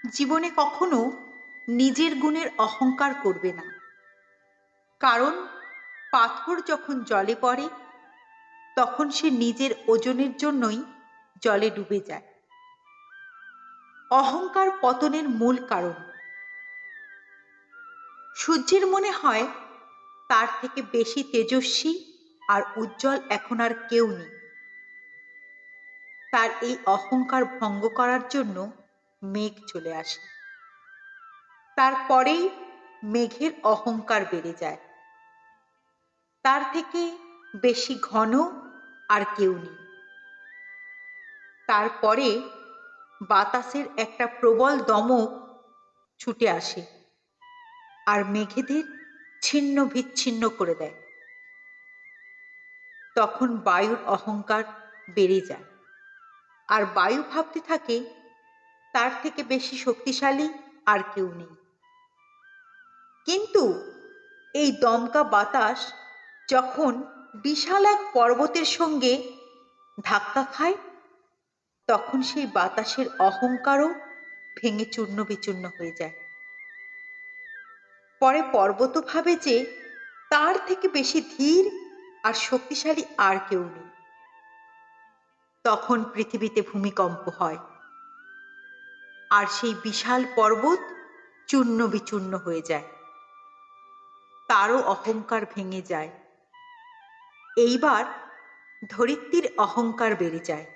জীবনে কখনো নিজের গুণের অহংকার করবে না। কারণ পাথর যখন জলে পড়ে তখন সে নিজের ওজনের জন্যই জলে ডুবে যায়। অহংকার পতনের মূল কারণ। সূর্যের মনে হয় তার থেকে বেশি তেজস্বী আর উজ্জ্বল এখন আর কেউ নেই। তার এই অহংকার ভঙ্গ করার জন্য মেঘ চলে আসে। তারপরেই মেঘের অহংকার বেড়ে যায়। তার থেকে বেশি ঘন আর কেউ নেই। তারপরে বাতাসের একটা প্রবল দমক ছুটে আসে আর মেঘেদের ছিন্ন বিচ্ছিন্ন করে দেয়। তখন বায়ুর অহংকার বেড়ে যায় আর বায়ু ভাবতে থাকে তার থেকে বেশি শক্তিশালী আর কেউ নেই। কিন্তু এই দমকা বাতাস যখন বিশাল এক পর্বতের সঙ্গে ধাক্কা খায় তখন সেই বাতাসের অহংকারও ভেঙে চূর্ণ বিচূর্ণ হয়ে যায়। পরে পর্বত ভাবে যে তার থেকে বেশি ধীর আর শক্তিশালী আর কেউ নেই। তখন পৃথিবীতে ভূমিকম্প হয় আর সেই বিশাল পর্বত চূর্ণ বিচূর্ণ হয়ে যায়। তারও অহংকার ভেঙে যায়। এইবার ধরিত্রীর অহংকার বেড়ে যায়।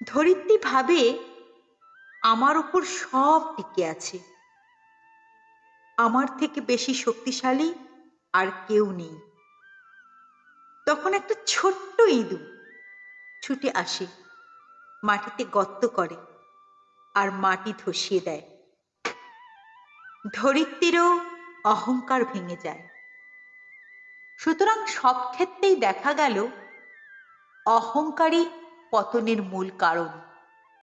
ধরিত্রী ভাবে আমার উপর সব টিকে আছে, আমার থেকে বেশি শক্তিশালী আর কেউ নেই। তখন একটা ছোট্ট ইঁদুর ছুটে আসে, মাটিতে গর্ত করে আর মাটি ধসিয়ে দেয়। ধরিত্রীরও অহংকার ভেঙে যায়। সুতরাং সব ক্ষেত্রেই দেখা গেল অহংকারই পতনের মূল কারণ।